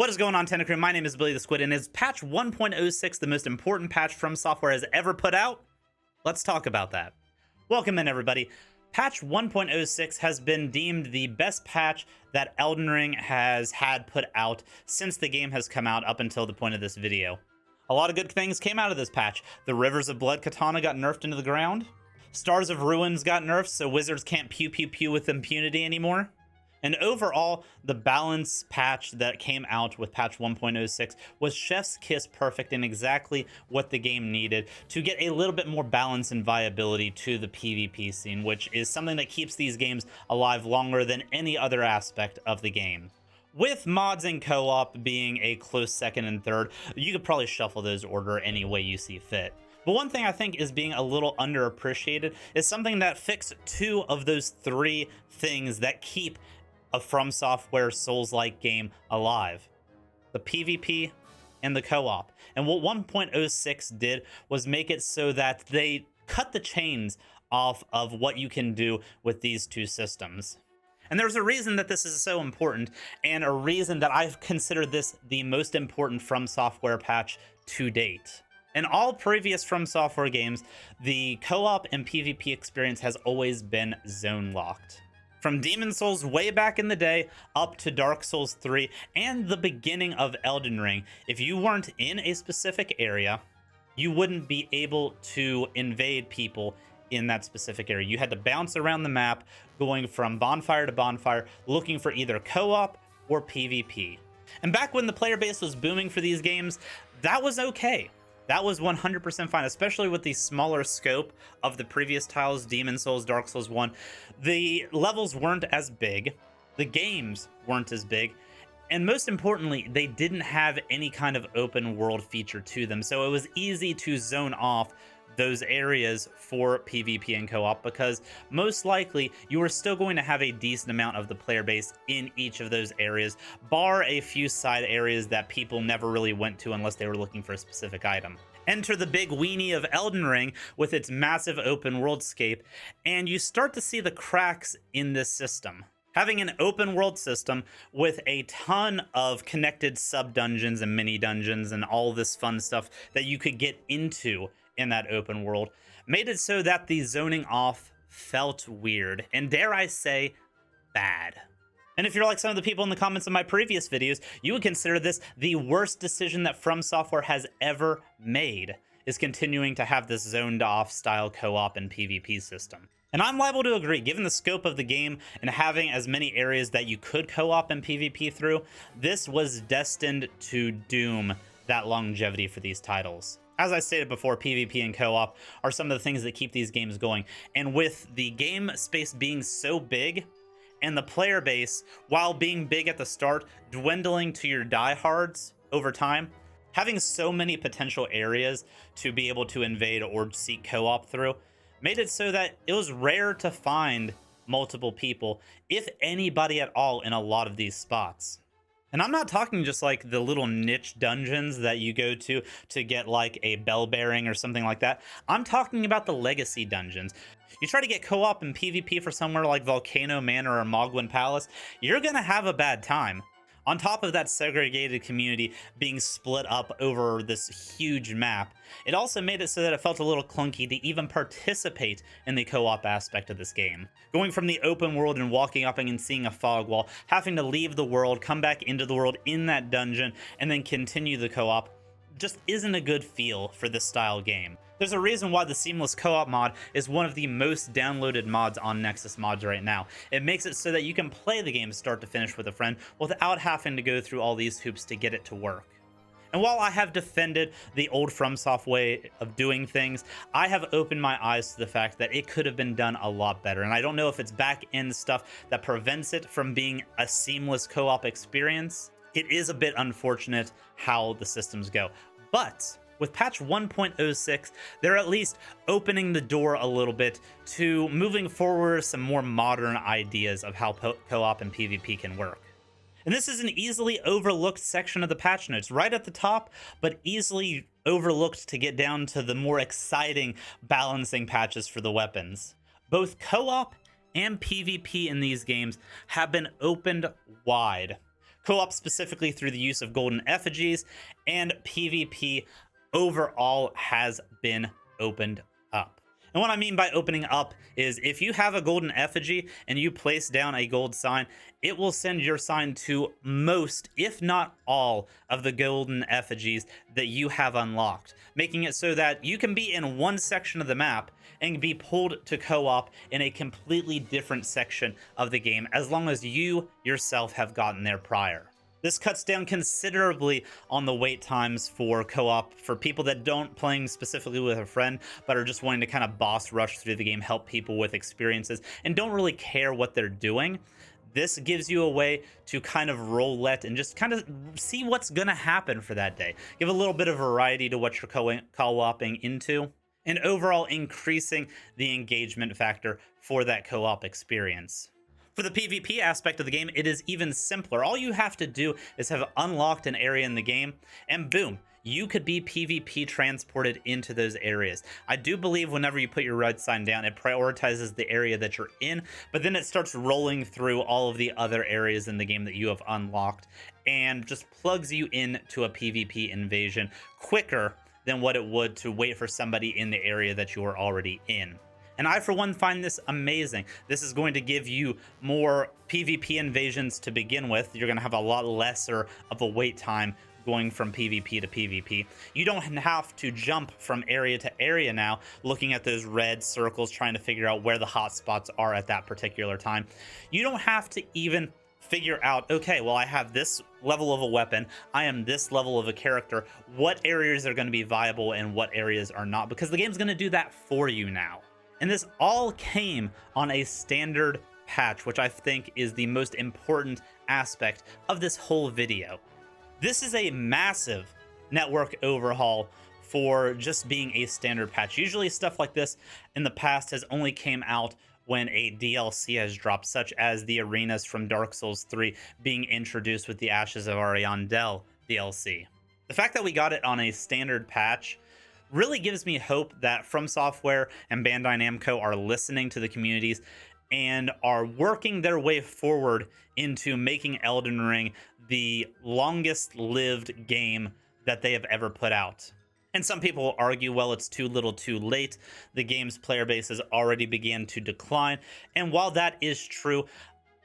What is going on, Tentacrew? My name is Billy the Squid, and is patch 1.06 the most important patch FromSoftware has ever put out? Let's talk about that. Welcome in, everybody. Patch 1.06 has been deemed the best patch that Elden Ring has had put out since the game has come out up until the point of this video. A lot of good things came out of this patch. The Rivers of Blood katana got nerfed into the ground. Stars of Ruins got nerfed, so wizards can't pew pew pew with impunity anymore. And overall, the balance patch that came out with patch 1.06 was chef's kiss perfect and exactly what the game needed to get a little bit more balance and viability to the PvP scene, which is something that keeps these games alive longer than any other aspect of the game. With mods and co-op being a close second and third, you could probably shuffle those order any way you see fit. But one thing I think is being a little underappreciated is something that fixed two of those three things that keep a FromSoftware Souls-like game alive: the PvP and the co-op. And what 1.06 did was make it so that they cut the chains off of what you can do with these two systems. And there's a reason that this is so important, and a reason that I've considered this the most important FromSoftware patch to date. In all previous FromSoftware games, the co-op and PvP experience has always been zone locked. From Demon Souls way back in the day up to Dark Souls 3 and the beginning of Elden Ring, if you weren't in a specific area, you wouldn't be able to invade people in that specific area. You had to bounce around the map, going from bonfire to bonfire, looking for either co-op or PvP. And back when the player base was booming for these games, that was okay. That was 100% fine, especially with the smaller scope of the previous titles, Demon Souls, Dark Souls 1. The levels weren't as big, the games weren't as big, and most importantly, they didn't have any kind of open world feature to them. So it was easy to zone off those areas for PvP and co-op, because most likely you were still going to have a decent amount of the player base in each of those areas, bar a few side areas that people never really went to unless they were looking for a specific item. Enter the big weenie of Elden Ring with its massive open worldscape, and you start to see the cracks in this system. Having an open world system with a ton of connected sub-dungeons and mini-dungeons and all this fun stuff that you could get into in that open world made it so that the zoning off felt weird, and dare I say, bad. And if you're like some of the people in the comments of my previous videos, you would consider this the worst decision that FromSoftware has ever made, is continuing to have this zoned off style co-op and PvP system. And I'm liable to agree, given the scope of the game and having as many areas that you could co-op and PvP through, this was destined to doom that longevity for these titles. As I stated before, PvP and co-op are some of the things that keep these games going. And with the game space being so big, and the player base, while being big at the start, dwindling to your diehards over time, having so many potential areas to be able to invade or seek co-op through, made it so that it was rare to find multiple people, if anybody at all, in a lot of these spots. And I'm not talking just like the little niche dungeons that you go to get like a bell bearing or something like that. I'm talking about the legacy dungeons. You try to get co-op and PvP for somewhere like Volcano Manor or Mogwin Palace, you're gonna have a bad time. On top of that segregated community being split up over this huge map, it also made it so that it felt a little clunky to even participate in the co-op aspect of this game. Going from the open world and walking up and seeing a fog wall, having to leave the world, come back into the world in that dungeon, and then continue the co-op just isn't a good feel for this style game. There's a reason why the Seamless Co-op mod is one of the most downloaded mods on Nexus Mods right now. It makes it so that you can play the game start to finish with a friend without having to go through all these hoops to get it to work. And while I have defended the old FromSoft way of doing things, I have opened my eyes to the fact that it could have been done a lot better. And I don't know if it's back-end stuff that prevents it from being a seamless co-op experience. It is a bit unfortunate how the systems go. But with patch 1.06, they're at least opening the door a little bit to moving forward some more modern ideas of how co-op and PvP can work. And this is an easily overlooked section of the patch notes, right at the top, but easily overlooked to get down to the more exciting balancing patches for the weapons. Both co-op and PvP in these games have been opened wide. co-op specifically through the use of golden effigies, and PvP overall has been opened up. And what I mean by opening up is if you have a golden effigy and you place down a gold sign, it will send your sign to most, if not all, of the golden effigies that you have unlocked, making it so that you can be in one section of the map and be pulled to co-op in a completely different section of the game, as long as you yourself have gotten there prior. This cuts down considerably on the wait times for co-op for people that don't playing specifically with a friend, but are just wanting to kind of boss rush through the game, help people with experiences, and don't really care what they're doing. This gives you a way to kind of roulette and just kind of see what's going to happen for that day. Give a little bit of variety to what you're co-oping into, and overall increasing the engagement factor for that co-op experience. For the PvP aspect of the game, it is even simpler. All you have to do is have unlocked an area in the game, and boom, you could be PvP transported into those areas. I do believe whenever you put your red sign down, it prioritizes the area that you're in, but then it starts rolling through all of the other areas in the game that you have unlocked and just plugs you into a PvP invasion quicker than what it would to wait for somebody in the area that you are already in. And I, for one, find this amazing. This is going to give you more PvP invasions to begin with. You're going to have a lot lesser of a wait time going from PvP to PvP. You don't have to jump from area to area now, looking at those red circles, trying to figure out where the hot spots are at that particular time. You don't have to even figure out, okay, well, I have this level of a weapon, I am this level of a character, what areas are going to be viable and what areas are not, because the game's going to do that for you now. And this all came on a standard patch, which I think is the most important aspect of this whole video. This is a massive network overhaul for just being a standard patch. Usually stuff like this in the past has only came out when a DLC has dropped, such as the arenas from Dark Souls 3 being introduced with the Ashes of Ariandel DLC. The fact that we got it on a standard patch really gives me hope that FromSoftware and Bandai Namco are listening to the communities and are working their way forward into making Elden Ring the longest lived game that they have ever put out. And some people will argue, well, it's too little too late. The game's player base has already began to decline. And while that is true,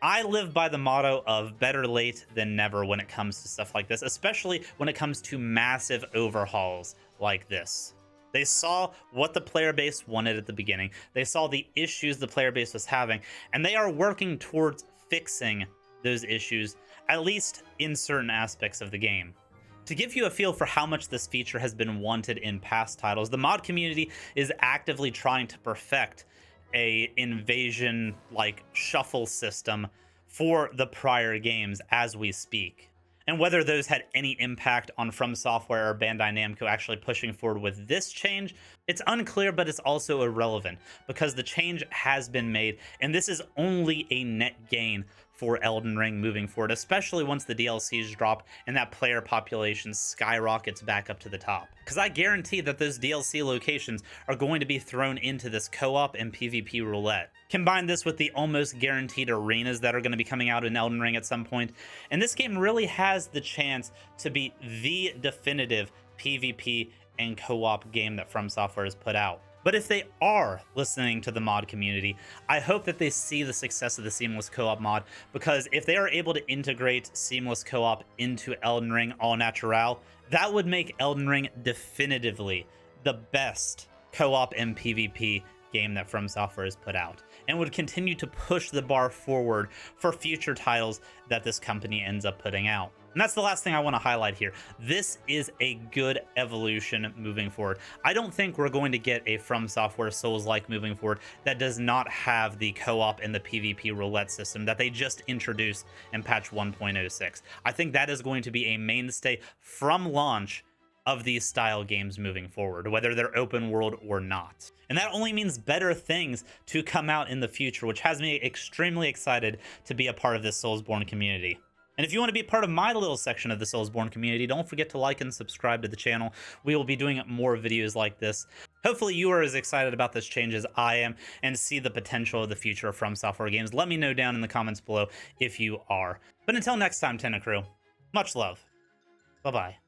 I live by the motto of better late than never when it comes to stuff like this, especially when it comes to massive overhauls like this. They saw what the player base wanted at the beginning. They saw the issues the player base was having, and they are working towards fixing those issues, at least in certain aspects of the game. To give you a feel for how much this feature has been wanted in past titles, the mod community is actively trying to perfect a invasion like shuffle system for the prior games as we speak. And whether those had any impact on FromSoftware or Bandai Namco actually pushing forward with this change, it's unclear, but it's also irrelevant because the change has been made, and this is only a net gain for Elden Ring moving forward, especially once the DLCs drop and that player population skyrockets back up to the top. Because I guarantee that those DLC locations are going to be thrown into this co-op and PvP roulette. Combine this with the almost guaranteed arenas that are going to be coming out in Elden Ring at some point, and this game really has the chance to be the definitive PvP and co-op game that FromSoftware has put out. But if they are listening to the mod community, I hope that they see the success of the seamless co-op mod, because if they are able to integrate seamless co-op into Elden Ring au naturel, that would make Elden Ring definitively the best co-op and PvP game that FromSoftware has put out, and would continue to push the bar forward for future titles that this company ends up putting out. And that's the last thing I want to highlight here. This is a good evolution moving forward. I don't think we're going to get a FromSoftware Souls-like moving forward that does not have the co-op and the PvP roulette system that they just introduced in patch 1.06. I think that is going to be a mainstay from launch of these style games moving forward, whether they're open world or not. And that only means better things to come out in the future, which has me extremely excited to be a part of this Soulsborne community. And if you want to be part of my little section of the Soulsborne community, don't forget to like and subscribe to the channel. We will be doing more videos like this. Hopefully you are as excited about this change as I am and see the potential of the future of FromSoftware games. Let me know down in the comments below if you are. But until next time, Tenna Crew, much love. Bye-bye.